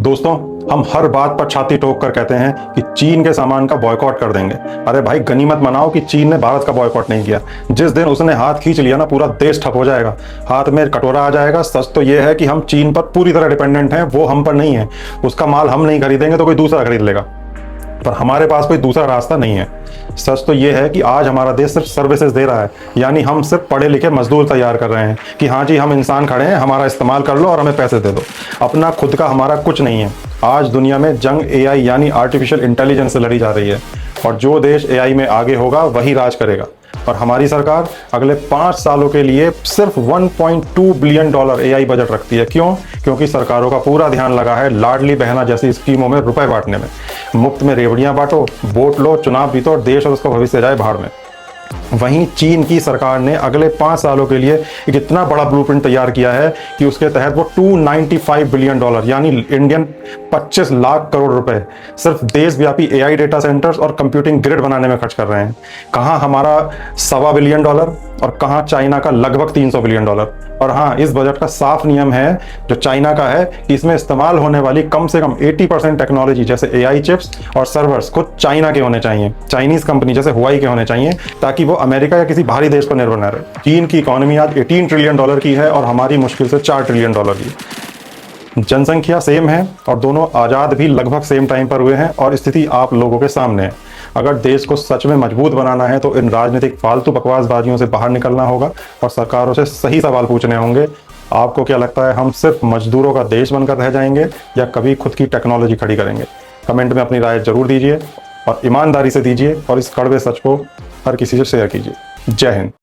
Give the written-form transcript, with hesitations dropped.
दोस्तों, हम हर बात पर छाती ठोक कर कहते हैं कि चीन के सामान का बॉयकॉट कर देंगे। अरे भाई, गनीमत मनाओ कि चीन ने भारत का बॉयकॉट नहीं किया। जिस दिन उसने हाथ खींच लिया ना, पूरा देश ठप हो जाएगा, हाथ में कटोरा आ जाएगा। सच तो यह है कि हम चीन पर पूरी तरह डिपेंडेंट हैं, वो हम पर नहीं है। उसका माल हम नहीं खरीदेंगे तो कोई दूसरा खरीद लेगा, पर हमारे पास कोई दूसरा रास्ता नहीं है। सच तो यह है कि आज हमारा देश सिर्फ सर्विसेज दे रहा है, यानी हम सिर्फ पढ़े लिखे मजदूर तैयार कर रहे हैं कि हाँ जी, हम इंसान खड़े हैं, हमारा इस्तेमाल कर लो और हमें पैसे दे दो। अपना खुद का हमारा कुछ नहीं है। आज दुनिया में जंग एआई यानी आर्टिफिशियल इंटेलिजेंस से लड़ी जा रही है, और जो देश एआई में आगे होगा वही राज करेगा। और हमारी सरकार अगले 5 सालों के लिए सिर्फ $1.2 बिलियन एआई बजट रखती है। क्यों? क्योंकि सरकारों का पूरा ध्यान लगा है लाडली बहना जैसी स्कीमों में रुपए बांटने में। मुफ्त में रेवड़ियां बांटो, वोट लो, चुनाव जीतो और देश और उसका भविष्य जाए भाड़ में। वहीं चीन की सरकार ने अगले 5 सालों के लिए एक इतना बड़ा ब्लूप्रिंट तैयार किया है कि उसके तहत वो $295 बिलियन यानी इंडियन 25 लाख करोड़ रुपए सिर्फ देशव्यापी एआई डेटा सेंटर्स और कंप्यूटिंग ग्रिड बनाने में खर्च कर रहे हैं। कहाँ हमारा $1.25 बिलियन और कहाँ चाइना का लगभग $300 बिलियन। और हाँ, इस बजट का साफ नियम है जो चाइना का है कि इसमें इस्तेमाल होने वाली कम से कम 80% टेक्नोलॉजी जैसे एआई चिप्स और सर्वर्स खुद चाइना के होने चाहिए, चाइनीज कंपनी जैसे हुआई के होने चाहिए, ताकि वो अमेरिका या किसी बाहरी देश पर निर्भर न रहे। चीन की इकोनॉमी आज $18 ट्रिलियन की है और हमारी मुश्किल से $4 ट्रिलियन की। जनसंख्या सेम है और दोनों आज़ाद भी लगभग सेम टाइम पर हुए हैं, और स्थिति आप लोगों के सामने है। अगर देश को सच में मजबूत बनाना है तो इन राजनीतिक फालतू बकवासबाजियों से बाहर निकलना होगा और सरकारों से सही सवाल पूछने होंगे। आपको क्या लगता है, हम सिर्फ मजदूरों का देश बनकर रह जाएंगे या कभी खुद की टेक्नोलॉजी खड़ी करेंगे? कमेंट में अपनी राय जरूर दीजिए और ईमानदारी से दीजिए, और इस कड़वे सच को हर किसी से शेयर कीजिए। जय हिंद।